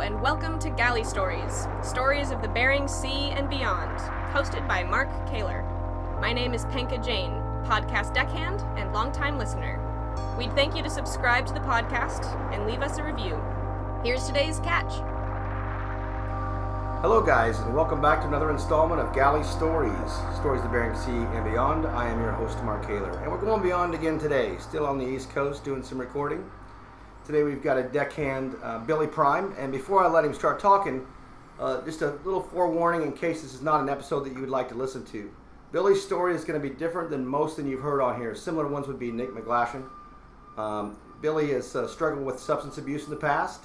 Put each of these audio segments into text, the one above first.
and welcome to Galley Stories, stories of the Bering Sea and beyond, hosted by Mark Kaler. My name is Penka Jane, podcast deckhand and longtime listener. We'd thank you to subscribe to the podcast and leave us a review. Here's today's catch. Hello guys, and welcome back to another installment of Galley Stories, stories of the Bering Sea and beyond. I am your host, Mark Kaler, and we're going beyond again today, still on the East Coast doing some recording. Today we've got a deckhand, Billy Prime, and before I let him start talking, just a little forewarning in case this is not an episode that you would like to listen to. Billy's story is going to be different than most that you've heard on here. Similar ones would be Nick McGlashan. Billy has struggled with substance abuse in the past,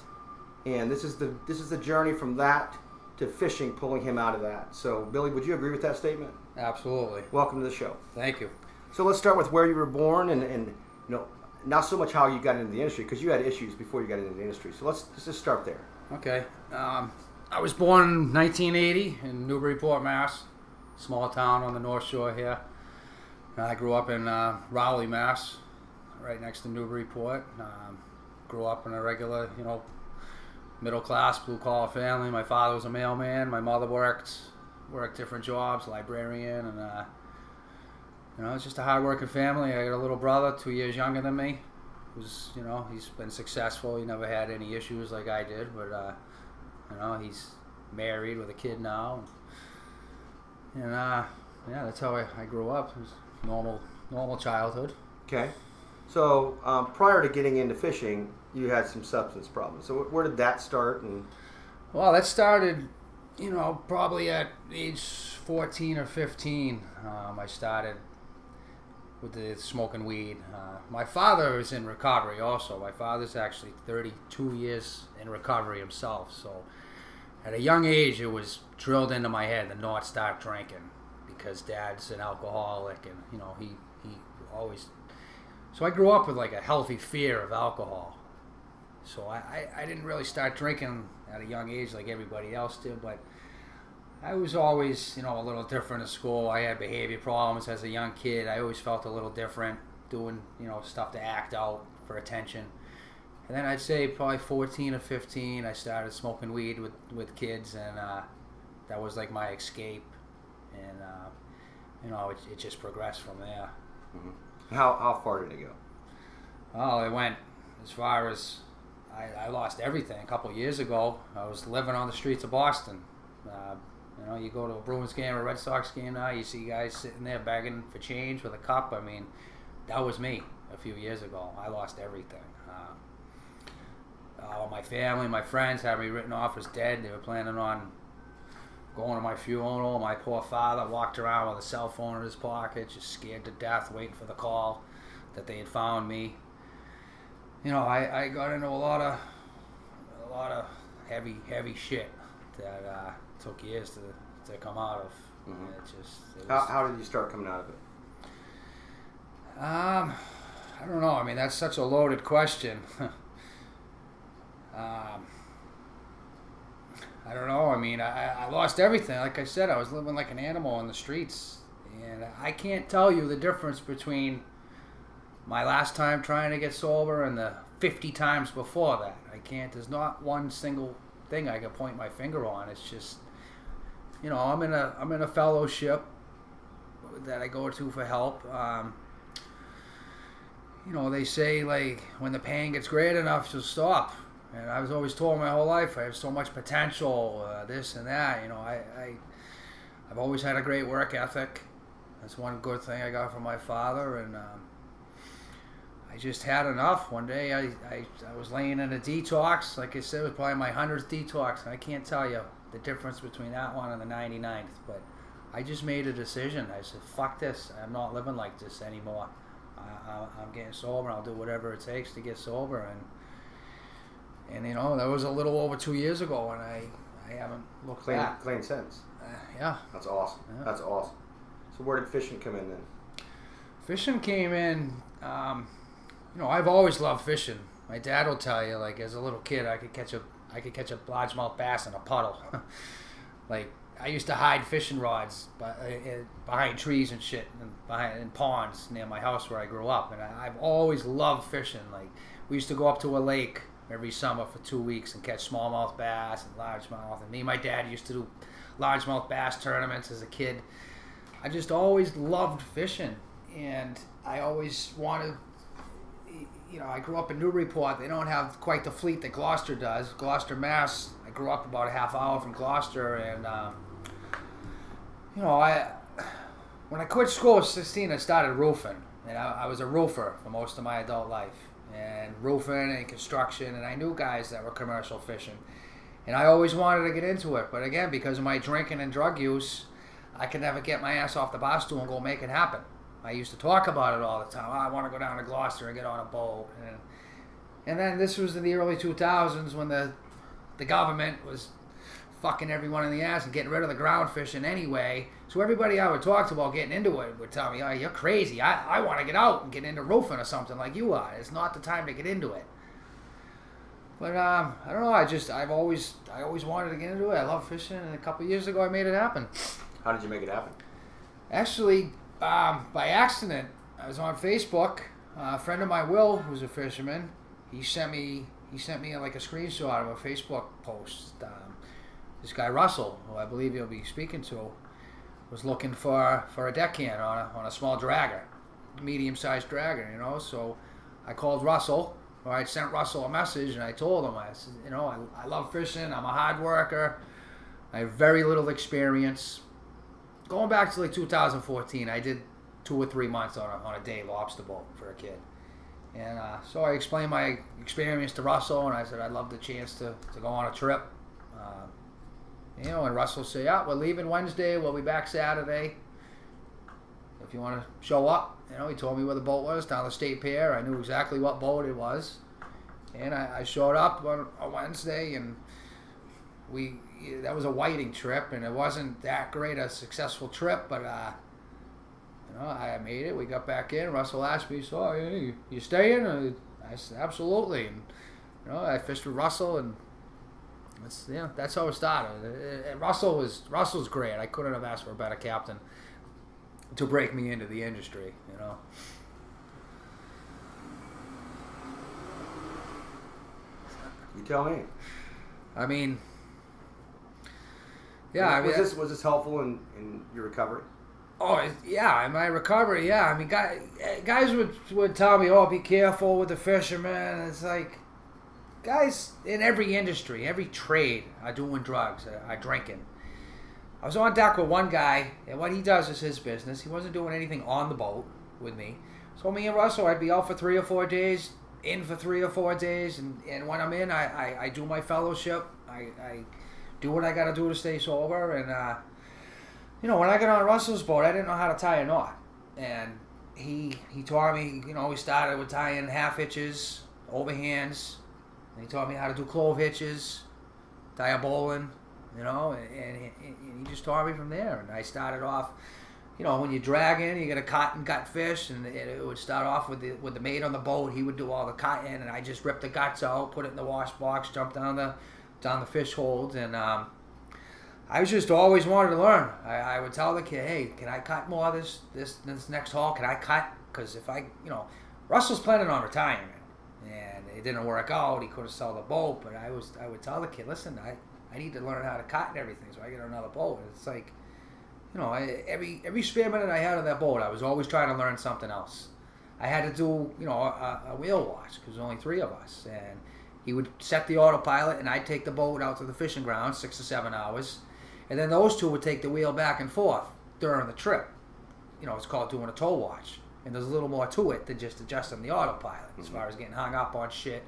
and this is the journey from that to fishing, pulling him out of that. So, Billy, would you agree with that statement? Absolutely. Welcome to the show. Thank you. So let's start with where you were born and you know, not so much how you got into the industry, because you had issues before you got into the industry. So let's just start there. Okay. I was born in 1980 in Newburyport, Mass. Small town on the North Shore here. I grew up in Rowley, Mass, right next to Newburyport. Grew up in a regular, middle-class, blue-collar family. My father was a mailman. My mother worked different jobs, librarian, and it's just a hard-working family. I got a little brother, 2 years younger than me. Who's, he's been successful. He never had any issues like I did, but he's married with a kid now. And that's how I grew up. It was normal childhood. Okay. So prior to getting into fishing, you had some substance problems. So where did that start? Well, that started, probably at age 14 or 15. I started with the smoking weed. My father was in recovery also. My father's actually 32 years in recovery himself. So at a young age, it was drilled into my head to not start drinking because Dad's an alcoholic, and he always. So I grew up with like a healthy fear of alcohol. So I didn't really start drinking at a young age like everybody else did, but I was always, a little different at school. I had behavior problems as a young kid. I always felt a little different, doing, stuff to act out for attention. And then I'd say probably 14 or 15, I started smoking weed with kids, and that was like my escape. And, it just progressed from there. Mm-hmm. How far did it go? Well, it went as far as I lost everything. A couple of years ago, I was living on the streets of Boston. You go to a Bruins game or a Red Sox game now, you see guys sitting there begging for change with a cup. I mean, that was me a few years ago. I lost everything. My family, my friends had me written off as dead. They were planning on going to my funeral. My poor father walked around with a cell phone in his pocket, just scared to death, waiting for the call that they had found me. I got into a lot of heavy shit that took years to come out of. Mm-hmm. How did you start coming out of it? I don't know. I mean, that's such a loaded question. I don't know. I mean, I lost everything. Like I said, I was living like an animal on the streets. And I can't tell you the difference between my last time trying to get sober and the 50 times before that. I can't. There's not one single thing I can point my finger on. It's just, I'm in a fellowship that I go to for help. They say, like, when the pain gets great enough, you'll stop. And I was always told my whole life I have so much potential, this and that. I've always had a great work ethic. That's one good thing I got from my father. And I just had enough. One day I was laying in a detox. Like I said, it was probably my 100th detox. And I can't tell you the difference between that one and the 99th. But I just made a decision. I said, fuck this. I'm not living like this anymore. I'm getting sober. I'll do whatever it takes to get sober. And that was a little over 2 years ago, and I haven't looked back. Clean sense. Yeah. That's awesome. Yeah. That's awesome. So where did fishing come in then? Fishing came in, I've always loved fishing. My dad will tell you, like, as a little kid, I could catch a largemouth bass in a puddle. Like, I used to hide fishing rods behind trees and shit, and in ponds near my house where I grew up. And I've always loved fishing. Like, we used to go up to a lake every summer for 2 weeks and catch smallmouth bass and largemouth. And me and my dad used to do largemouth bass tournaments as a kid. I just always loved fishing, and I always wanted, I grew up in Newburyport. They don't have quite the fleet that Gloucester does. Gloucester, Mass. I grew up about a half hour from Gloucester, and when I quit school at 16, I started roofing, and I was a roofer for most of my adult life, and roofing and construction, and I knew guys that were commercial fishing, and I always wanted to get into it, but again, because of my drinking and drug use, I could never get my ass off the bar stool and go make it happen. I used to talk about it all the time. I want to go down to Gloucester and get on a boat, and then this was in the early 2000s when the government was fucking everyone in the ass and getting rid of the ground fishing anyway. So everybody I would talk to about getting into it would tell me, "Oh, you're crazy. I want to get out and get into roofing or something like you are. It's not the time to get into it." But I don't know. I always wanted to get into it. I love fishing, and a couple of years ago I made it happen. How did you make it happen? Actually, by accident, I was on Facebook. A friend of mine, Will, who's a fisherman, he sent me like a screenshot of a Facebook post. This guy Russell, who I believe you'll be speaking to, was looking for a deckhand on a small dragger, medium-sized dragger, So I called Russell, or I sent Russell a message, and I told him, I said, I love fishing. I'm a hard worker. I have very little experience. Going back to like 2014, I did 2 or 3 months on a day lobster boat for a kid. And so I explained my experience to Russell, and I said I'd love the chance to go on a trip. And Russell said, "Yeah, we're leaving Wednesday. We'll be back Saturday. If you want to show up." He told me where the boat was, down the State Pier. I knew exactly what boat it was. And I showed up on a Wednesday, and that was a whiting trip, and it wasn't that great a successful trip, but I made it. We got back in. Russell asked me, "So, you staying?" I said, "Absolutely." And I fished with Russell, and that's how it started. And Russell's great. I couldn't have asked for a better captain to break me into the industry. You tell me. I mean, yeah. Was this helpful in your recovery? Oh, yeah, in my recovery, yeah. I mean, guys would tell me, "Oh, be careful with the fishermen." It's like, guys in every industry, every trade are doing drugs, are drinking. I was on deck with one guy, and what he does is his business. He wasn't doing anything on the boat with me. So me and Russell, I'd be out for 3 or 4 days, in for 3 or 4 days, and when I'm in, I do my fellowship. I do what I got to do to stay sober, and when I got on Russell's boat, I didn't know how to tie a knot, and he taught me. We started with tying half hitches, overhands, and he taught me how to do clove hitches, tie a bowline, and he just taught me from there. And I started off, when you're dragging, you get a cut and gut fish, and it would start off with the mate on the boat. He would do all the cutting, and I just ripped the guts out, put it in the wash box, jump down the fish holds, and I just always wanted to learn. I would tell the kid, "Hey, can I cut more this next haul? Can I cut?" Because if Russell's planning on retiring, and it didn't work out. He could have sold the boat, but I would tell the kid, "Listen, I need to learn how to cut and everything, so I get another boat." And it's like, every spare minute I had on that boat, I was always trying to learn something else. I had to do, a wheel watch because there's only 3 of us, and he would set the autopilot, and I'd take the boat out to the fishing ground 6 or 7 hours. And then those 2 would take the wheel back and forth during the trip. It's called doing a tow watch. And there's a little more to it than just adjusting the autopilot as far as getting hung up on shit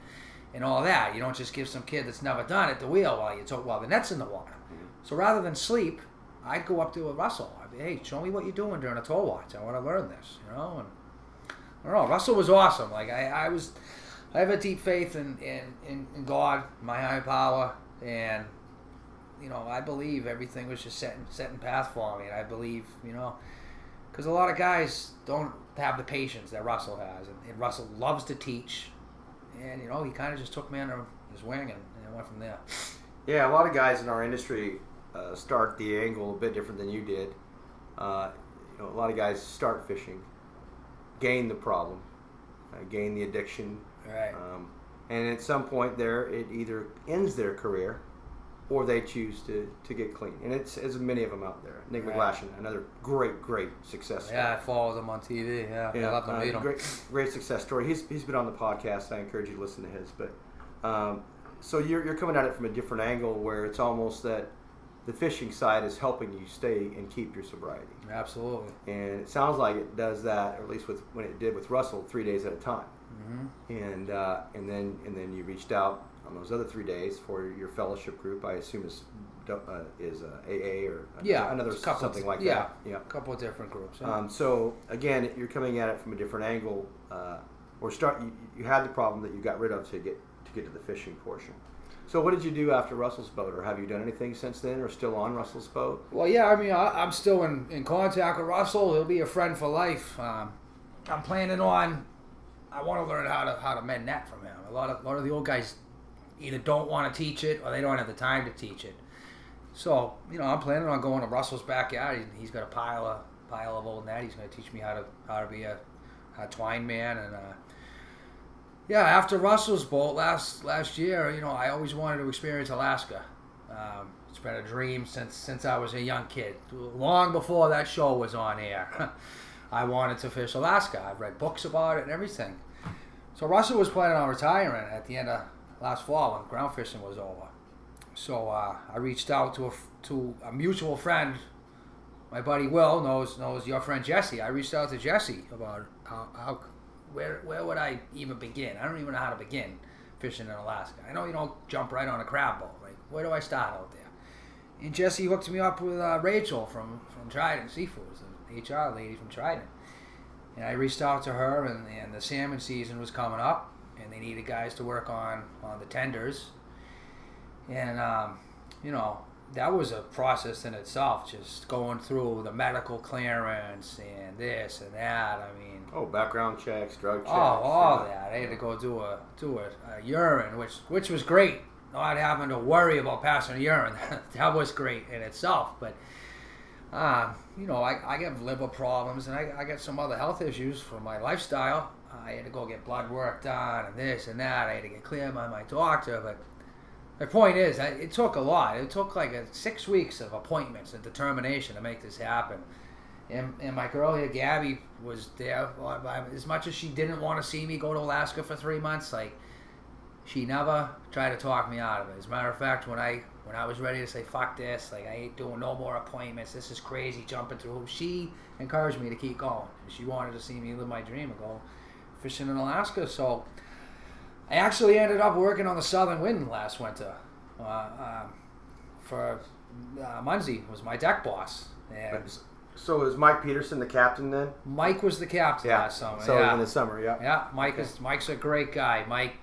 and all that. You don't just give some kid that's never done it the wheel while the net's in the water. So rather than sleep, I'd go up to Russell. I'd be, "Hey, show me what you're doing during a tow watch. I want to learn this." And I don't know. Russell was awesome. Like I have a deep faith in God, my higher power, and I believe everything was just setting path for me, and I believe, because a lot of guys don't have the patience that Russell has, and Russell loves to teach, and he kind of just took me under his wing, and went from there. Yeah, a lot of guys in our industry start the angle a bit different than you did. A lot of guys start fishing, gain the problem, gain the addiction, Right. And at some point there, it either ends their career or they choose to get clean. And it's as many of them out there. Nick McGlashan, another great success story. Yeah, I follow them on TV. Yeah, I love to meet him. Great success story. He's been on the podcast. I encourage you to listen to his. But so you're coming at it from a different angle where it's almost that the fishing side is helping you stay and keep your sobriety. Absolutely. And it sounds like it does that, or at least when it did with Russell, 3 days at a time. Mm-hmm. And then you reached out on those other 3 days for your fellowship group. I assume is AA or another something like that. Yeah, a couple of different groups. So again, you're coming at it from a different angle, you had the problem that you got rid of to get to the fishing portion. So what did you do after Russell's boat, or have you done anything since then, or still on Russell's boat? Well, yeah, I mean, I'm still in contact with Russell. He'll be a friend for life. I'm planning on. I want to learn how to mend net from him. A lot of the old guys either don't want to teach it or they don't have the time to teach it. So I'm planning on going to Russell's backyard. He's got a pile of old net. He's going to teach me how to be a twine man. And after Russell's boat last year, I always wanted to experience Alaska. It's been a dream since I was a young kid, long before that show was on air. I wanted to fish Alaska. I've read books about it and everything. So Russell was planning on retiring at the end of last fall when ground fishing was over. So I reached out to a mutual friend. My buddy Will knows your friend Jesse. I reached out to Jesse about where would I even begin? I don't even know how to begin fishing in Alaska. I know you don't jump right on a crab boat. Like, where do I start out there? And Jesse hooked me up with Rachel from Trident Seafoods, the HR lady from Trident. And I reached out to her, and the salmon season was coming up, and they needed guys to work on the tenders. And, that was a process in itself, just going through the medical clearance and this and that. I mean... Oh, background checks, drug checks. All that. I had to go do a urine, which was great. Not having to worry about passing a urine. That was great in itself. But, I get liver problems, and I got some other health issues for my lifestyle. I had to go get blood work done and this and that. I had to get cleared by my doctor, but... The point is, it took a lot. It took like 6 weeks of appointments and determination to make this happen. And my girl here, Gabby, was there. As much as she didn't want to see me go to Alaska for 3 months, like, she never tried to talk me out of it. As a matter of fact, when I was ready to say, fuck this, like, I ain't doing no more appointments, this is crazy, jumping through, she encouraged me to keep going. She wanted to see me live my dream and go fishing in Alaska, so... I actually ended up working on the Southern Wind last winter for Munzie was my deck boss. And so is Mike Peterson the captain then? Mike was the captain last summer. So in the summer, Yeah, Mike's a great guy. Mike,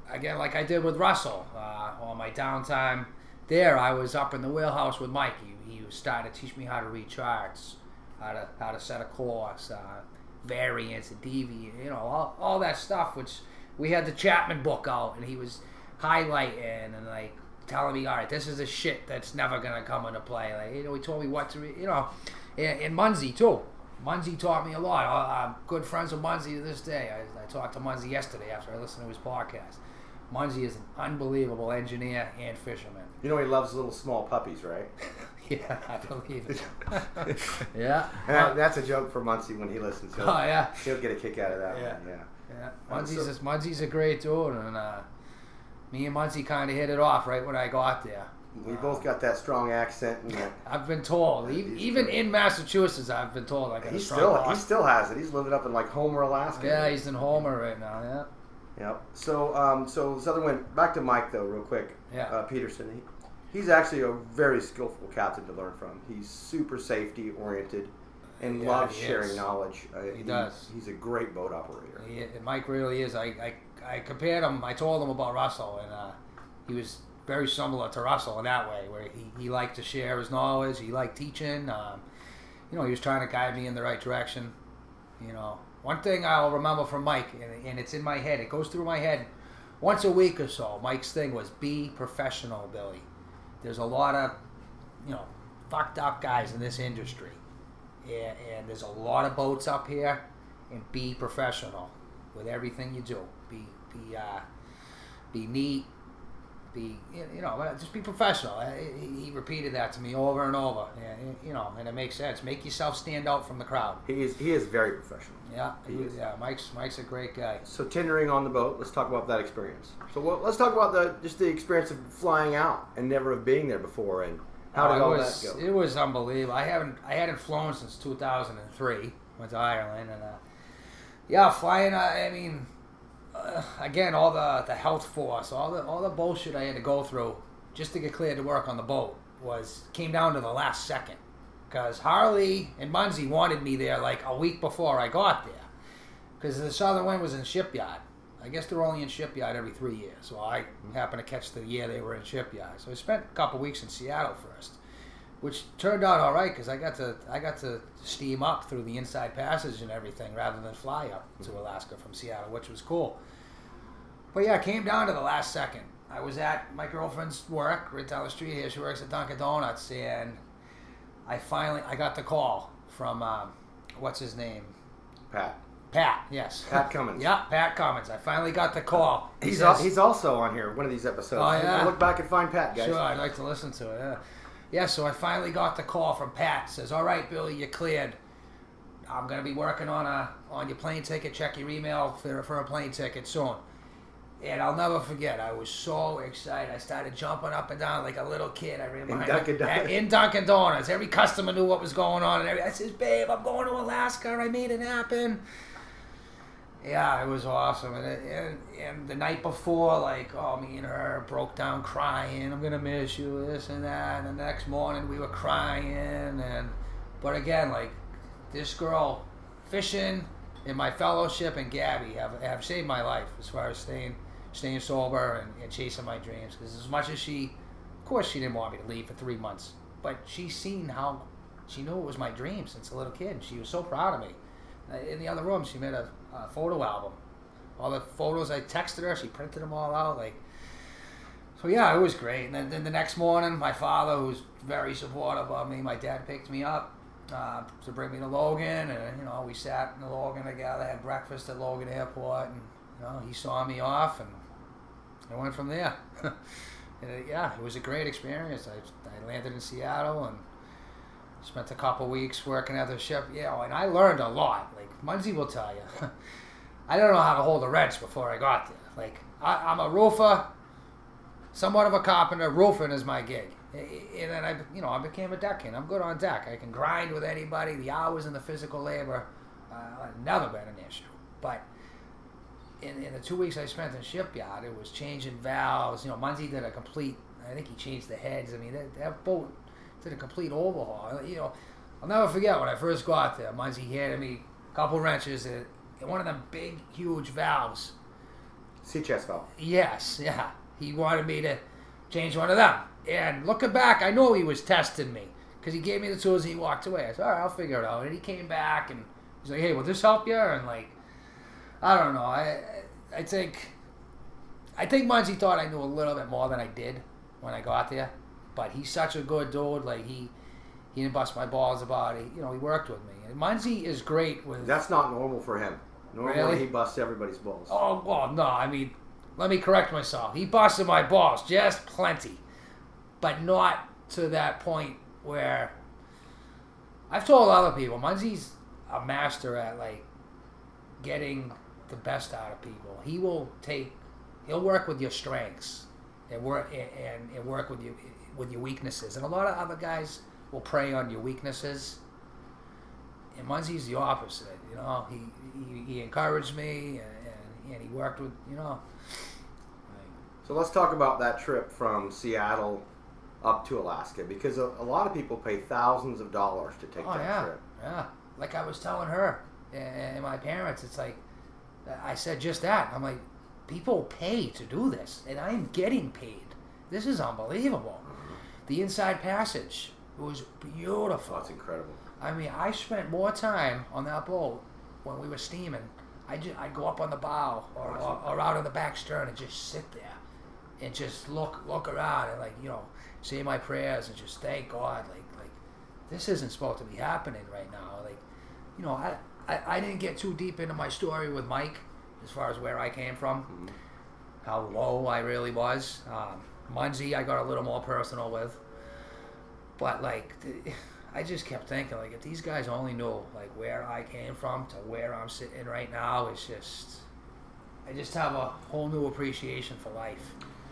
again, like I did with Russell, on my downtime there, I was up in the wheelhouse with Mike. He was starting to teach me how to read charts, how to set a course, variance and deviate, all that stuff, which we had the Chapman book out, and he was highlighting and like telling me, all right, this is the shit that's never gonna come into play. Like, he told me what to read, and Munzie too. Munzie taught me a lot. I'm good friends with Munzie to this day. I talked to Munzie yesterday after I listened to his podcast. Munzie is an unbelievable engineer and fisherman. He loves little small puppies, right? Yeah, I believe it. Yeah. That's a joke for Muncie when he listens. He'll get a kick out of that one. Yeah. Munzie's a great dude, and me and Munzie kind of hit it off right when I got there. We both got that strong accent. I've been told, even in Massachusetts, I've been told I got a strong accent. He still has it. He's living up in like Homer, Alaska. Yeah, he's in Homer right now. Yeah. Yep. So Southern Wind. Back to Mike though, real quick. Yeah. Peterson. He's actually a very skillful captain to learn from. He's super safety oriented and loves sharing knowledge. He does. He's a great boat operator. And Mike really is. I compared him. I told him about Russell, and he was very similar to Russell in that way, where he liked to share his knowledge. He liked teaching. He was trying to guide me in the right direction. One thing I'll remember from Mike, and it's in my head. It goes through my head once a week or so. Mike's thing was be professional, Billy. There's a lot of, fucked up guys in this industry. And there's a lot of boats up here, and be professional with everything you do. be neat, just be professional. He repeated that to me over and over. And it makes sense. Make yourself stand out from the crowd. He is very professional. Yeah, Mike's a great guy. So tendering on the boat, let's talk about that experience. So let's talk about the experience of flying out and never have being there before, and how did all that go? It was unbelievable. I hadn't flown since 2003. Went to Ireland, and flying. Again, all the health force, all the bullshit I had to go through just to get cleared to work on the boat came down to the last second, because Harley and Munzie wanted me there like a week before I got there, because the Southern Wind was in shipyard. I guess they're only in shipyard every 3 years, so I happened to catch the year they were in shipyard. So I spent a couple weeks in Seattle first, which turned out all right, because I got to steam up through the inside passage and everything rather than fly up to Alaska from Seattle, which was cool. But yeah, it came down to the last second. I was at my girlfriend's work right down the street here. She works at Dunkin' Donuts, and I got the call from what's his name? Pat, yes. Pat Cummins. Yeah, Pat Cummins. I finally got the call. He's also on here, one of these episodes. Oh, yeah. Look back and find Pat, guys. Sure, I'd like to listen to it, yeah. Yeah, so I finally got the call from Pat. Says, all right, Billy, you're cleared. I'm going to be working on your plane ticket. Check your email for a plane ticket soon. And I'll never forget, I was so excited. I started jumping up and down like a little kid. I remember in Dunkin' Donuts. Every customer knew what was going on. And I says, babe, I'm going to Alaska. I made it happen. Yeah, it was awesome. And the night before, me and her broke down crying. I'm going to miss you, this and that. And the next morning, we were crying. But again, this girl, fishing, and my fellowship and Gabby have saved my life as far as staying sober and chasing my dreams. Because as much as of course she didn't want me to leave for 3 months, but she knew it was my dream since a little kid. And she was so proud of me. In the other room, she made a photo album. All the photos I texted her, she printed them all out. So yeah, it was great. And then the next morning, my father, who's very supportive of me, my dad picked me up to bring me to Logan, and we sat in Logan together, had breakfast at Logan Airport, and he saw me off, and I went from there. It was a great experience. I landed in Seattle and spent a couple weeks working at the ship, and I learned a lot. Munzie will tell you, I don't know how to hold a wrench before I got there. I'm a roofer, somewhat of a carpenter. Roofing is my gig. And then I became a deckhand. I'm good on deck. I can grind with anybody. The hours and the physical labor never been an issue. But in the 2 weeks I spent in shipyard, it was changing valves. Munzie did I think he changed the heads. I mean, that boat did a complete overhaul. I'll never forget when I first got there. Munzie handed me a couple wrenches and one of them big, huge valves. Sea chest valve. Yes, yeah. He wanted me to change one of them. And looking back, I know he was testing me, because he gave me the tools and he walked away. I said, all right, I'll figure it out. And he came back and he's like, hey, will this help you? And I don't know. I think Munzie thought I knew a little bit more than I did when I got there. But he's such a good dude. He didn't bust my balls about it. He worked with me. And Munzie is great with... That's not normal for him. Normally really? He busts everybody's balls. Oh, well, no. I mean, let me correct myself. He busted my balls, just plenty. But not to that point where... I've told other people, Munzie's a master at, getting the best out of people. He'll work with your strengths and work with your weaknesses. And a lot of other guys will prey on your weaknesses. And Munzie's the opposite. He encouraged me and he worked with, So let's talk about that trip from Seattle up to Alaska, because a lot of people pay thousands of dollars to take that trip. Yeah, like I was telling her and my parents, it's I said just that. I'm like, people pay to do this, and I'm getting paid. This is unbelievable. The inside passage was beautiful. That's incredible. I mean, I spent more time on that boat when we were steaming. I'd go up on the bow or out on the back stern and just sit there and just look around and say my prayers and just thank God. This isn't supposed to be happening right now. I didn't get too deep into my story with Mike as far as where I came from, how low I really was. Munzie, I got a little more personal with. But, like, I just kept thinking, like, if these guys only knew, like, where I came from to where I'm sitting right now, it's just, I just have a whole new appreciation for life.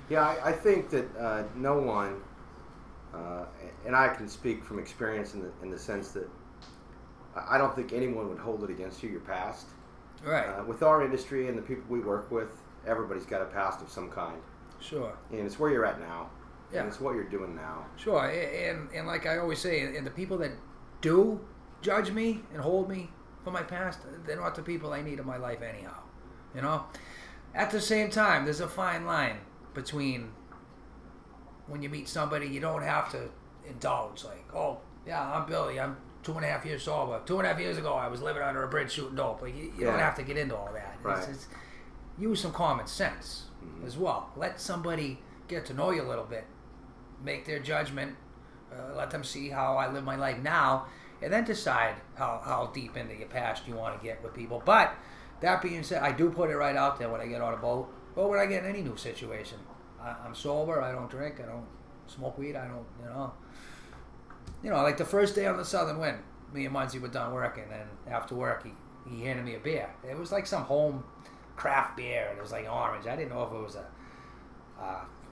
Yeah, I think that no one, and I can speak from experience in the sense that I don't think anyone would hold it against you, your past. Right. With our industry and the people we work with, everybody's got a past of some kind. Sure. And it's where you're at now. Yeah. And it's what you're doing now. Sure. And like I always say, and the people that do judge me and hold me for my past, they're not the people I need in my life anyhow. You know? At the same time, there's a fine line between when you meet somebody, you don't have to indulge. Like, oh, yeah, I'm Billy. I'm 2.5 years sober. 2.5 years ago, I was living under a bridge shooting dope. Like, you don't have to get into all that. Right. It's use some common sense as well. Let somebody get to know you a little bit. Make their judgment. Let them see how I live my life now. And then decide how deep into your past you want to get with people. But that being said, I do put it right out there when I get on a boat. Or when I get in any new situation. I'm sober. I don't drink. I don't smoke weed. I don't, You know, like the first day on the Southern Wind, me and Munzie were done working, and after work, he handed me a beer. It was like some home craft beer, and it was like orange. I didn't know if it was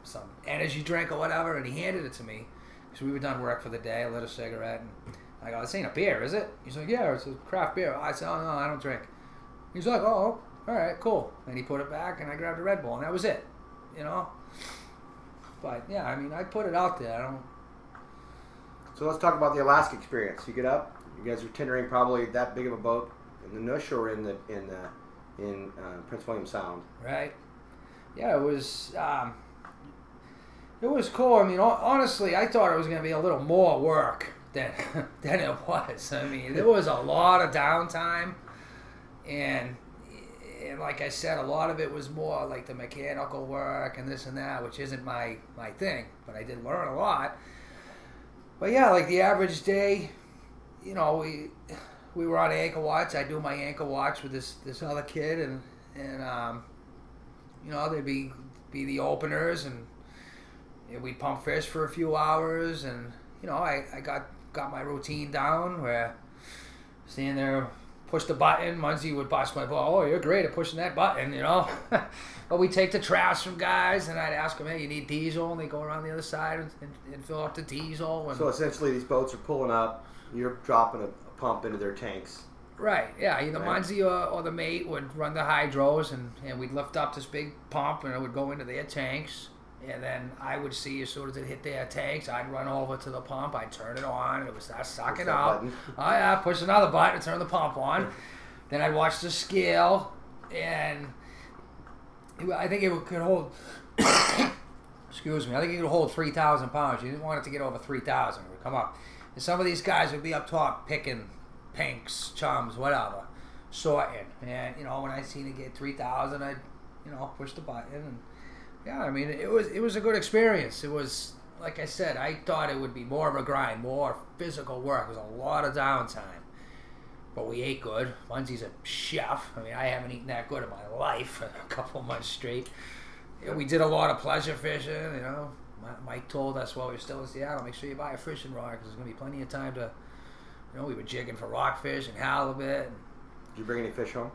some energy drink or whatever, and he handed it to me. So we were done work for the day. I lit a cigarette, and I go, "This ain't a beer, is it?" He's like, "Yeah, it's a craft beer." I said, "Oh, no, I don't drink." He's like, "Oh, all right, cool." And he put it back, and I grabbed a Red Bull, and that was it, But, yeah, I mean, I put it out there. I don't... So let's talk about the Alaska experience. You get up, you guys are tendering probably that big of a boat in the Nush or in Prince William Sound. Right. Yeah, it was cool. I mean, honestly, I thought it was going to be a little more work than it was. I mean, there was a lot of downtime, and like I said, a lot of it was more like the mechanical work and this and that, which isn't my thing, but I did learn a lot. But yeah, like the average day, we were on anchor watch. I do my anchor watch with this other kid, and there'd be the openers, and we'd pump fish for a few hours, and I got my routine down where stand there, push the button. Munzie would bust my ball. "Oh, you're great at pushing that button," But we take the trash from guys, and I'd ask them, "Hey, you need diesel?" And they go around the other side and fill up the diesel. And so essentially, these boats are pulling up. You're dropping a pump into their tanks. Right. Yeah. Either Munzie or the mate would run the hydros, and we'd lift up this big pump, and it would go into their tanks. And then I would see as soon as it hit their tanks, I'd run over to the pump, I'd turn it on, and it would start sucking out. Button. Oh yeah, push another button and turn the pump on. Then I'd watch the scale, and I think it could hold, excuse me, I think it could hold 3,000 pounds. You didn't want it to get over 3,000. It would come up. And some of these guys would be up top picking pinks, chums, whatever, sorting. And, when I seen it get 3,000, I'd, push the button, and yeah, I mean, it was a good experience. It was, like I said, I thought it would be more of a grind, more physical work. It was a lot of downtime. But we ate good. Munzie's a chef. I mean, I haven't eaten that good in my life for a couple of months straight. Yeah, we did a lot of pleasure fishing, Mike told us while we were still in Seattle, make sure you buy a fishing rod because there's going to be plenty of time to, we were jigging for rockfish and halibut. Did you bring any fish home?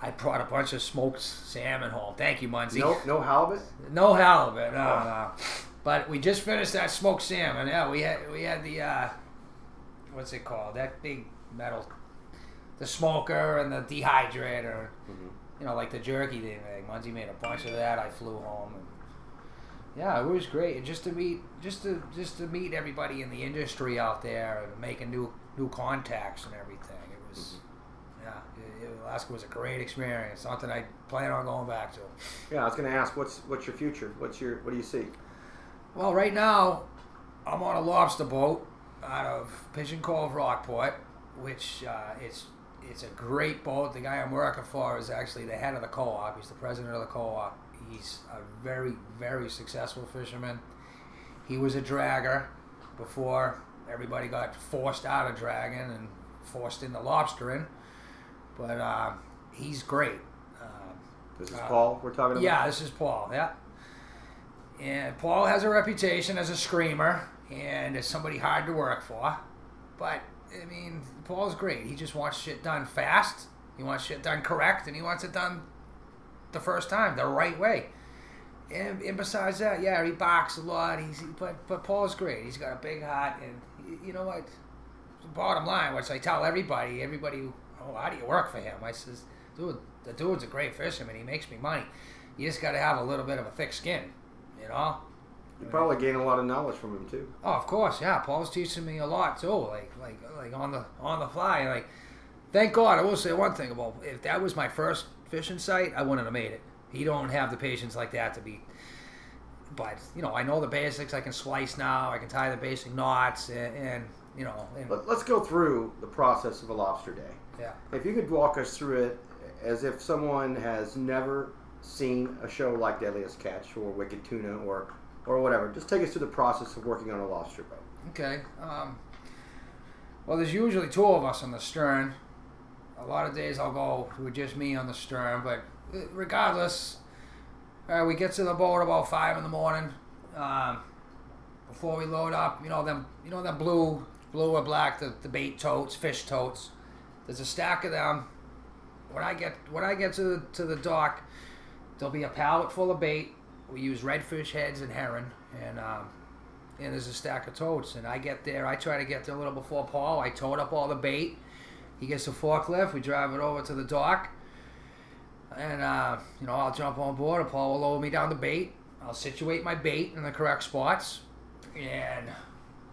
I brought a bunch of smoked salmon home. Thank you, Munzie. No halibut? No halibut, no. But we just finished that smoked salmon. Yeah, we had the, what's it called? That big metal, the smoker and the dehydrator. Mm-hmm. Like the jerky they make. Munzie made a bunch of that. I flew home. And yeah, it was great. And just to meet everybody in the industry out there and making new contacts and everything. It was. Mm-hmm. Yeah, Alaska was a great experience. Something I plan on going back to. Yeah, I was going to ask, what's your future? What do you see? Well, right now, I'm on a lobster boat out of Pigeon Cove, Rockport, which it's a great boat. The guy I'm working for is actually the head of the co-op. He's the president of the co-op. He's a very, very successful fisherman. He was a dragger before everybody got forced out of dragging and forced into lobstering. But he's great. This is Paul we're talking about? Yeah, this is Paul, yeah. And Paul has a reputation as a screamer and as somebody hard to work for. But, I mean, Paul's great. He just wants shit done fast. He wants shit done correct, and he wants it done the first time, the right way. And besides that, yeah, he barks a lot. But Paul's great. He's got a big heart, and you know what? The bottom line, which I tell everybody, how do you work for him? I says, dude, the dude's a great fisherman. He makes me money. You just got to have a little bit of a thick skin, you know? You probably gain a lot of knowledge from him too. Oh, of course, yeah. Paul's teaching me a lot too, like on the fly. Like, thank God. I will say one thing about, if that was my first fishing site, I wouldn't have made it. He don't have the patience like that to be. But you know, I know the basics. I can slice now. I can tie the basic knots, and you know. Let's go through the process of a lobster day. Yeah. If you could walk us through it, as if someone has never seen a show like Deadliest Catch or Wicked Tuna or whatever, just take us through the process of working on a lobster boat. Okay. Well, there's usually two of us on the stern. A lot of days I'll go with just me on the stern, but regardless, we get to the boat about 5 in the morning. Before we load up, you know them blue or black, the bait totes, fish totes. There's a stack of them. When I get to the dock, there'll be a pallet full of bait. We use redfish heads and herring, and there's a stack of totes. And I get there. I try to get there a little before Paul. I tote up all the bait. He gets a forklift. We drive it over to the dock, and I'll jump on board. And Paul will lower me down the bait. I'll situate my bait in the correct spots, and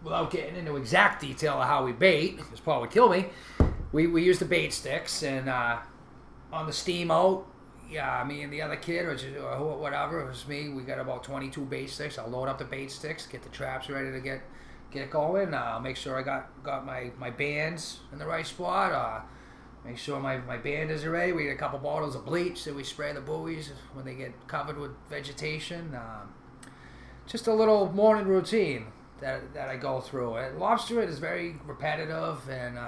without getting into exact detail of how we bait, because Paul would kill me, we use the bait sticks, and on the steam out. Yeah, me and the other kid, or whatever, it was me. We got about 22 bait sticks. I'll load up the bait sticks, get the traps ready to get going. I'll make sure I got my bands in the right spot. Make sure my banders are ready. We get a couple bottles of bleach that we spray the buoys when they get covered with vegetation. Just a little morning routine that I go through. And lobster is very repetitive, and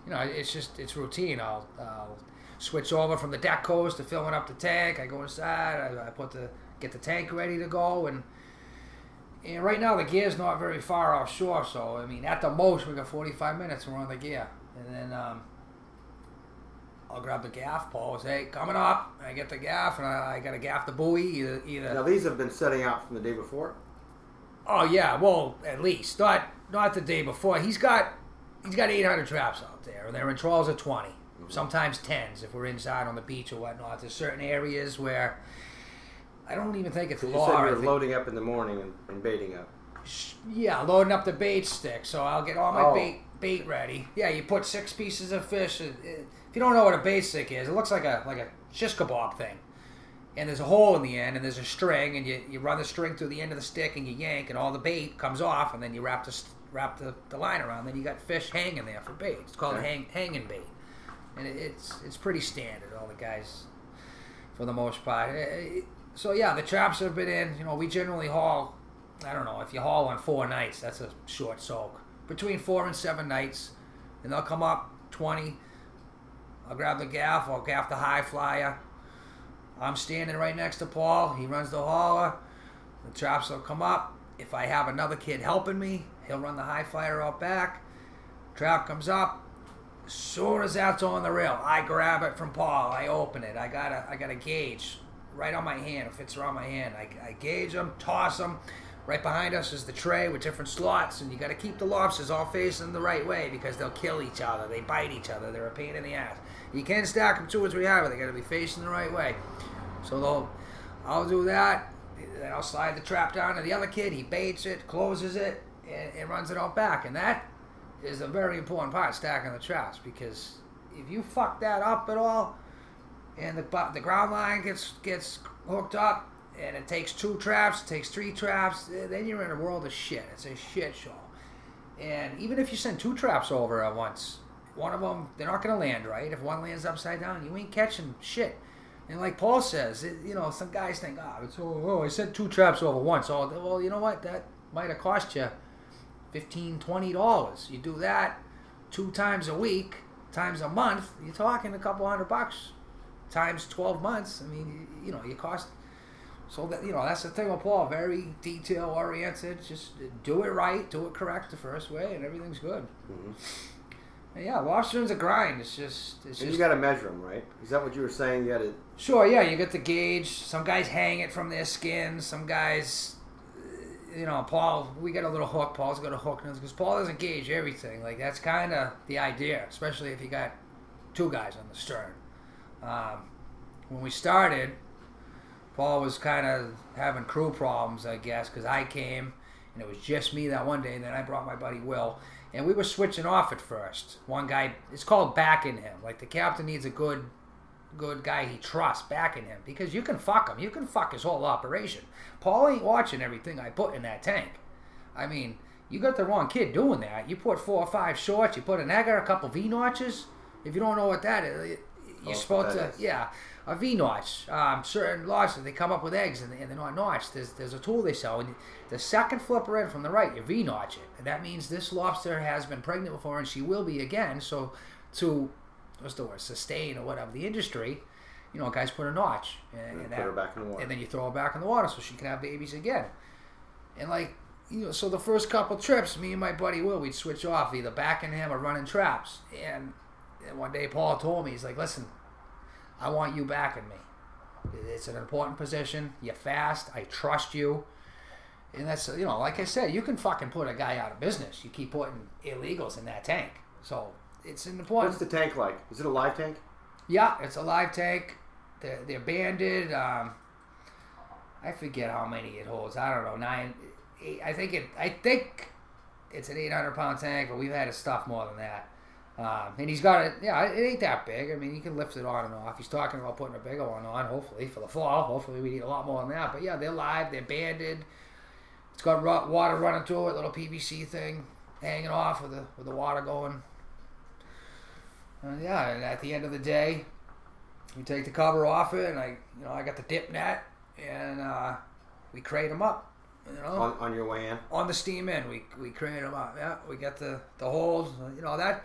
it's routine. I'll switch over from the deck hose to filling up the tank. I go inside. I get the tank ready to go, and right now the gear's not very far offshore. So I mean, at the most we got 45 minutes. We're on the gear, and then I'll grab the gaff. Paul will say, "Coming up." I get the gaff, and I got to gaff the buoy. Either. Now these have been setting out from the day before. Oh yeah, well at least not the day before. He's got 800 traps out there, and they're in trawls of 20. Sometimes 10s if we're inside on the beach or whatnot. There's certain areas where I don't even think it's law. You said you're loading up in the morning and baiting up. Yeah, loading up the bait stick. So I'll get all my bait ready. Yeah, you put 6 pieces of fish. If you don't know what a bait stick is, it looks like a shish kebab thing. And there's a hole in the end, and there's a string, and you run the string through the end of the stick, and you yank, and all the bait comes off, and then you wrap the line around. Then you got fish hanging there for bait. It's called a hanging bait. And it's pretty standard, all the guys, for the most part. So yeah, the traps have been in. You know, we generally haul, I don't know, if you haul on 4 nights, that's a short soak. Between 4 and 7 nights, and they'll come up 20. I'll grab the gaff, I'll gaff the high flyer. I'm standing right next to Paul. He runs the hauler. The traps will come up. If I have another kid helping me, he'll run the high flyer out back. Trap comes up. As soon as that's on the reel, I grab it from Paul. I open it. I got a gauge right on my hand. It fits around my hand. I gauge them, toss them. Right behind us is the tray with different slots, and you got to keep the lobsters all facing the right way because they'll kill each other. They bite each other. They're a pain in the ass. You can stack them 2 or 3 high, but they got to be facing the right way. So I'll do that. Then I'll slide the trap down to the other kid. He baits it, closes it, and runs it out back. And that is a very important part, stacking the traps, because if you fuck that up at all, and the ground line gets hooked up, and it takes 2 traps, it takes 3 traps, then you're in a world of shit. It's a shit show. And even if you send 2 traps over at once, one of them, they're not going to land right. If one lands upside down, you ain't catching shit. And like Paul says, some guys think, I sent 2 traps over once. Oh, well, you know what? That might have cost you $15, $20. You do that 2 times a week, times a month, you're talking a couple $100 times 12 months. I mean, you cost. So that that's the thing with Paul. Very detail oriented. Just do it right, do it correct the first way, and everything's good. Mm-hmm. And yeah, lobstering's a grind. It's just. And you got to measure them, right? Is that what you were saying? You got to. Sure. Yeah, you get the gauge. Some guys hang it from their skin. Some guys. Paul, we got a little hook. Paul's got a hook because Paul doesn't gauge everything. Like, that's kind of the idea, especially if you got two guys on the stern. When we started, Paul was kind of having crew problems, I guess, because I came and it was just me that one day, and then I brought my buddy Will, and we were switching off at first. One guy, it's called backing him. Like, the captain needs a good guy he trusts backing him, because you can fuck him. You can fuck his whole operation. Paul ain't watching everything I put in that tank. I mean, you got the wrong kid doing that. You put 4 or 5 shorts, you put an egger, a couple V-notches. If you don't know what that is, you're supposed to, a V-notch. Certain lobsters, they come up with eggs and they're not notched. There's a tool they sell, and the second flipper in from the right, you V-notch it. And that means this lobster has been pregnant before and she will be again. So to, what's the word, sustain or whatever the industry, guys put a notch. And put her back in the water. And then you throw her back in the water so she can have babies again. And like, so the first couple trips, me and my buddy Will, we'd switch off, either backing him or running traps. And one day Paul told me, he's like, listen, I want you backing me. It's an important position. You're fast. I trust you. And that's, like I said, you can fucking put a guy out of business. You keep putting illegals in that tank. So it's important. What's the tank like? Is it a live tank? Yeah, it's a live tank. They're banded. I forget how many it holds. I don't know, 9, 8. I think it's an 800-pound tank, but we've had to stuff more than that. And he's got it. Yeah, it ain't that big. I mean, he can lift it on and off. He's talking about putting a bigger one on, hopefully for the fall. Hopefully we need a lot more than that. But yeah, they're live. They're banded. It's got water running through it. Little PVC thing hanging off with the water going. And at the end of the day, we take the cover off it, and I got the dip net, and we crate them up. On your way in? On the steam in, we crate them up. Yeah, we get the holes. That.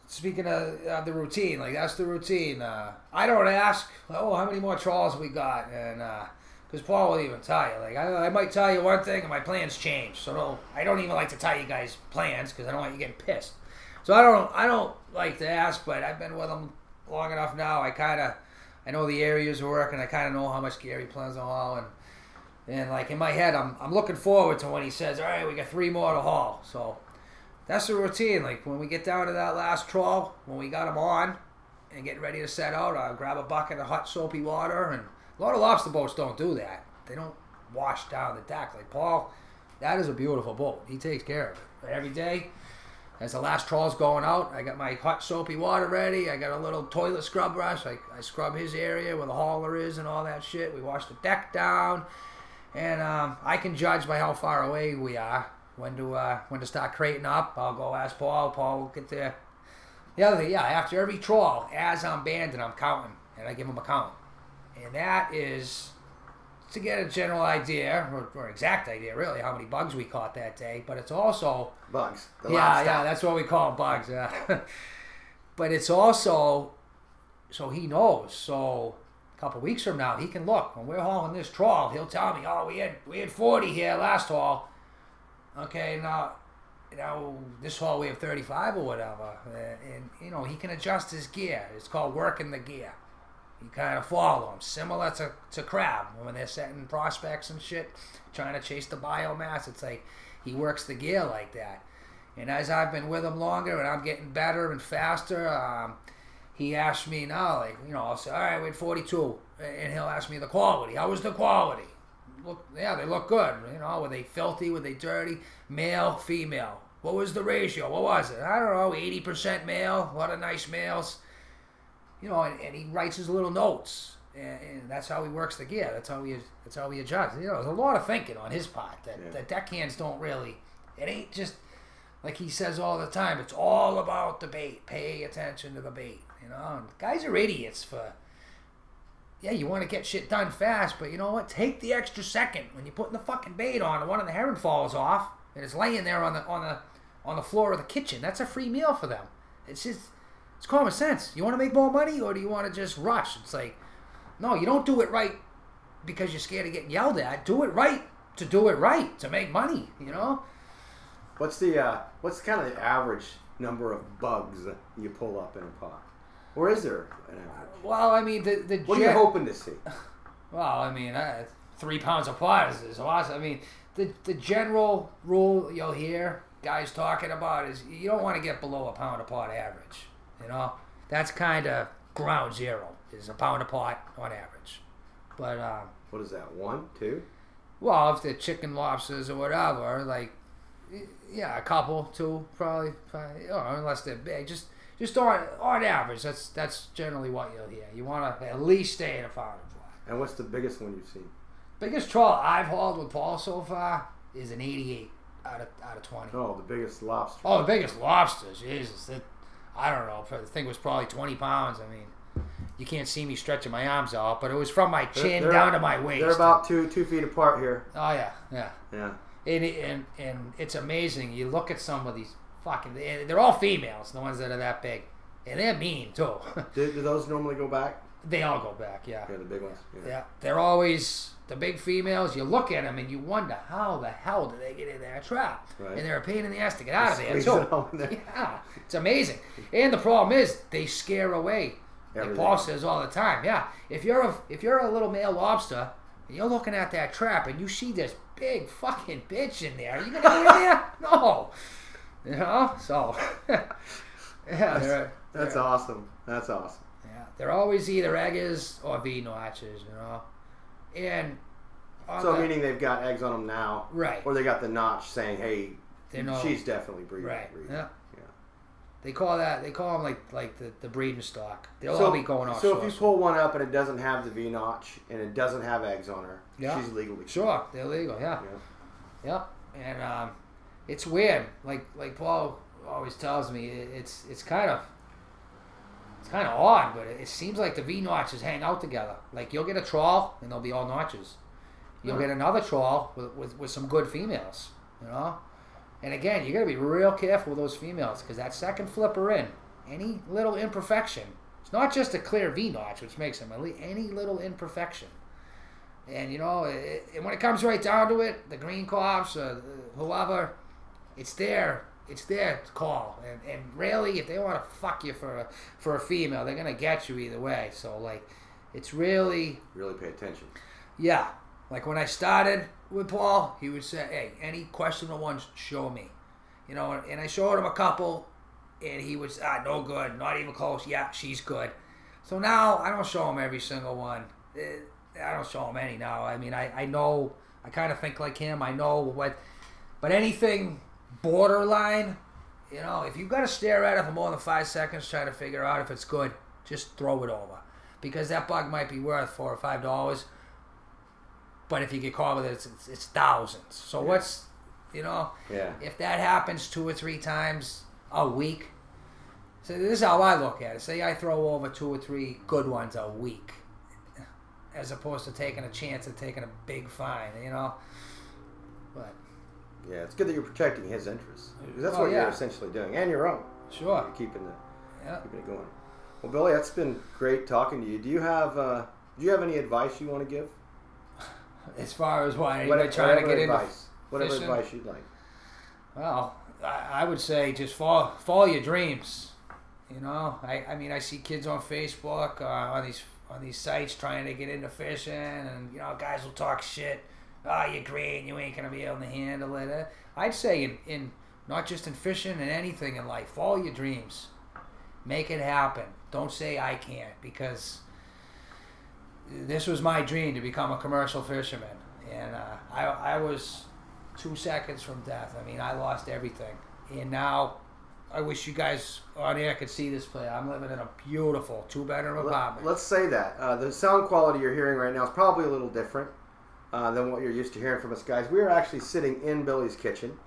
Speaking of the routine, like, that's the routine. I don't ask, how many more trawls we got, and because Paul will even tell you. Like, I might tell you one thing, and my plans change. So I don't even like to tell you guys plans because I don't want you getting pissed. So I don't like to ask, but I've been with him long enough now. I know the areas we're working. I kind of know how much gear he plans on hauling. And like, in my head, I'm looking forward to when he says, all right, we got 3 more to haul. So that's the routine. Like, when we get down to that last trawl, when we got them on and getting ready to set out, I'll grab a bucket of hot soapy water. And a lot of lobster boats don't do that. They don't wash down the deck. Like, Paul, that is a beautiful boat. He takes care of it. But every day, as the last trawl's going out, I got my hot soapy water ready. I got a little toilet scrub brush. I scrub his area where the hauler is and all that shit. We wash the deck down. And I can judge by how far away we are when to start crating up. I'll go ask Paul. Paul will get there. The other thing, after every trawl, as I'm banding, I'm counting, and I give him a count. And that is to get a general idea, or exact idea, really, how many bugs we caught that day. But it's also bugs. That's what we call them, bugs. Yeah. But it's also so he knows. So a couple weeks from now, he can look. When we're hauling this trawl, he'll tell me, we had 40 here last haul. Okay, now this haul we have 35 or whatever. And he can adjust his gear. It's called working the gear. You kind of follow him, similar to crab when they're setting prospects and shit, trying to chase the biomass. It's like he works the gear like that. And as I've been with him longer and I'm getting better and faster, he asks me now, I'll say, all right, we had 42, and he'll ask me the quality. How was the quality? They look good. Were they filthy? Were they dirty? Male, female. What was the ratio? What was it? I don't know. 80% male. A lot of nice males. And he writes his little notes, and that's how he works the gear. That's how he adjusts. There's a lot of thinking on his part that deckhands don't really. It ain't just like he says all the time. It's all about the bait. Pay attention to the bait. And guys are idiots for. Yeah, you want to get shit done fast, but you know what? Take the extra second when you're putting the fucking bait on, and one of the herring falls off, and it's laying there on the floor of the kitchen. That's a free meal for them. It's just. It's common sense. You want to make more money, or do you want to just rush? It's like, no, you don't do it right because you're scared of getting yelled at. Do it right to do it right, to make money, you know? What's kind of the average number of bugs that you pull up in a pot? Or is there an average? Well, I mean, what are you hoping to see? Well, I mean, 3 pounds a pot is awesome. I mean, the general rule you'll hear guys talking about is you don't want to get below a pound a pot average. You know, that's kind of ground zero, is a pound a pot on average. But what is that? 1, 2? Well, if they're chicken lobsters or whatever, like, yeah, a couple, 2, probably, unless they're big. Just on average, that's generally what you'll hear. You want to at least stay in a pound a pot. And what's the biggest one you've seen? Biggest trawl I've hauled with Paul so far is an 88 out of 20. Oh, the biggest lobster. Oh, the biggest lobsters. Jesus. I don't know. The thing was probably 20 pounds. I mean, you can't see me stretching my arms out, but it was from my chin down to my waist. They're about 2 feet apart here. Oh, yeah. Yeah. Yeah. And it's amazing. You look at some of these fucking... They're all females, the ones that are that big. And they're mean, too. Do those normally go back? They all go back, yeah. Yeah, the big ones. Yeah. They're always... The big females, you look at them and you wonder how the hell do they get in that trap? Right. And they're a pain in the ass to get out of there, too. Yeah, it's amazing. And the problem is they scare away. Like Paul says all the time. Yeah, if you're a little male lobster and you're looking at that trap and you see this big fucking bitch in there, are you gonna go in there? No. You know. So. Yeah, that's awesome. That's awesome. Yeah, they're always either eggers or V-notches. You know. And so meaning they've got eggs on them now, right? Or they got the notch saying, "Hey, she's definitely breeding." Right. Breeding. Yeah. Yeah. They call them like the breeding stock. They'll all be going off. So if you pull one up and it doesn't have the V notch and it doesn't have eggs on her, she's legally. Sure, they're legal. Yeah. Yeah. And it's weird. Like Paul always tells me, it's kind of odd, but it seems like the V notches hang out together. Like you'll get a trawl and they'll be all notches. You'll get another trawl with some good females, you know. And again, you got to be real careful with those females because that second flipper in, any little imperfection, it's not just a clear V notch which makes them any little imperfection. And you know, and when it comes right down to it, the green cops or whoever, it's their call, and really, if they want to fuck you for a female, they're gonna get you either way. So like, it's really pay attention. Yeah, like when I started with Paul, he would say, "Hey, any questionable ones, show me," you know, and I showed him a couple, and he was no good, not even close. Yeah, she's good. So now I don't show him every single one. I don't show him any now. I mean, I know, I kind of think like him. I know what, but anything borderline, you know, if you've got to stare at it for more than 5 seconds trying to figure out if it's good, just throw it over, because that bug might be worth $4 or $5, but if you get caught with it, it's thousands. So what's, you know, if that happens 2 or 3 times a week, so this is how I look at it. Say I throw over 2 or 3 good ones a week, as opposed to taking a chance of taking a big fine, you know. But yeah, it's good that you're protecting his interests, because that's what you're essentially doing, and your own. Sure. You're keeping it going. Well, Billy, that's been great talking to you. Do you have any advice you want to give? As far as what anybody trying to get into whatever advice you'd like. Well, I would say just follow your dreams. You know, I mean, I see kids on Facebook on these sites trying to get into fishing, and you know, guys will talk shit. Oh, you're green, you ain't gonna be able to handle it. I'd say in not just in fishing and anything in life, follow your dreams, make it happen. Don't say I can't, because this was my dream to become a commercial fisherman, and I was 2 seconds from death. I mean, I lost everything, and now I wish you guys on air could see this place. I'm living in a beautiful 2-bedroom apartment. Let's say that the sound quality you're hearing right now is probably a little different than what you're used to hearing from us guys. We are actually sitting in Billy's kitchen.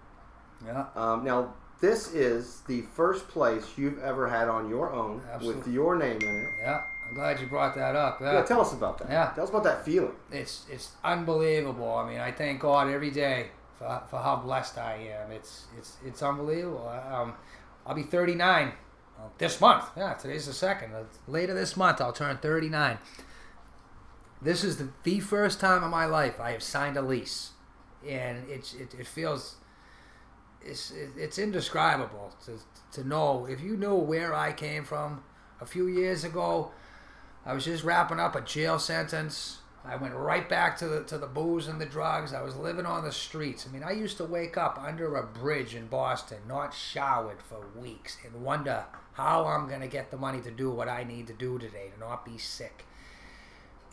Yeah. Now, this is the first place you've ever had on your own with your name in it. Yeah. I'm glad you brought that up. Yeah, tell us about that. Yeah. Tell us about that feeling. It's unbelievable. I mean, I thank God every day for how blessed I am. It's unbelievable. I'll be 39 this month. Yeah, today's the 2nd. Later this month, I'll turn 39. This is the first time in my life I have signed a lease, and it feels it's indescribable to know. If you knew where I came from a few years ago, I was just wrapping up a jail sentence. I went right back to the booze and the drugs. I was living on the streets. I mean, I used to wake up under a bridge in Boston, not showered for weeks, and wonder how I'm going to get the money to do what I need to do today, to not be sick.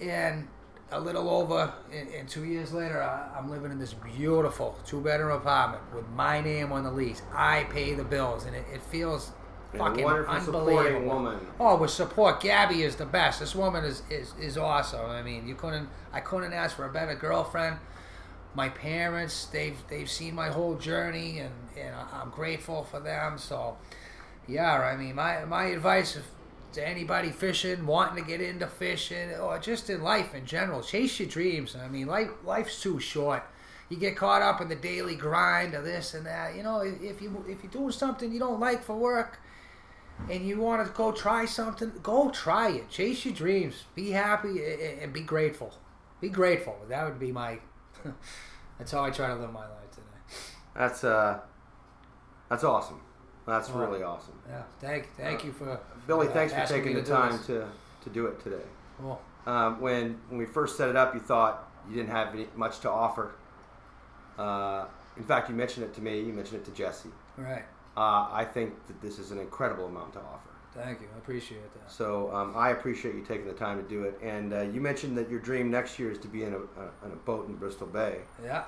And a little over, and 2 years later, I'm living in this beautiful 2-bedroom apartment with my name on the lease. I pay the bills, and it feels fucking unbelievable. Woman. Oh, with support. Gabby is the best. This woman is awesome. I mean, I couldn't ask for a better girlfriend. My parents, they've seen my whole journey, and I'm grateful for them. So, yeah, I mean, my advice to anybody fishing, wanting to get into fishing, or just in life in general, chase your dreams. I mean, life's too short. You get caught up in the daily grind of this and that. You know, if you're doing something you don't like for work, and you want to go try something, go try it. Chase your dreams. Be happy and be grateful. Be grateful. That would be my... that's how I try to live my life today. That's awesome. That's really awesome. Yeah. Thank you for... Billy, thanks for taking the time to do it today. Cool. When we first set it up, you thought you didn't have much to offer. In fact, you mentioned it to me. You mentioned it to Jesse. Right. I think that this is an incredible amount to offer. Thank you. I appreciate that. So I appreciate you taking the time to do it. And you mentioned that your dream next year is to be in a boat in Bristol Bay. Yeah.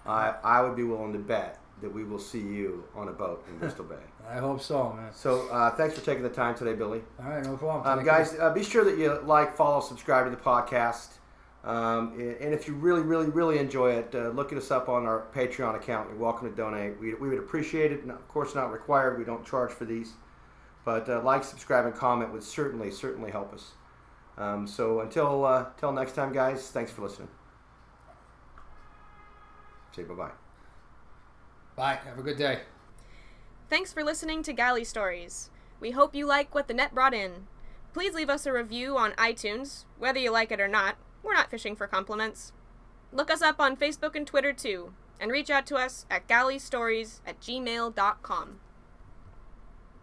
I would be willing to bet that we will see you on a boat in Bristol Bay. I hope so, man. So thanks for taking the time today, Billy. All right, no problem. Guys, be sure that you like, follow, subscribe to the podcast. And if you really, really, really enjoy it, look at us up on our Patreon account. You're welcome to donate. We would appreciate it. Of course, not required. We don't charge for these. But like, subscribe, and comment would certainly help us. So until next time, guys, thanks for listening. Say bye-bye. Bye. Have a good day. Thanks for listening to Galley Stories. We hope you like what the net brought in. Please leave us a review on iTunes, whether you like it or not. We're not fishing for compliments. Look us up on Facebook and Twitter too, and reach out to us at galleystories@gmail.com.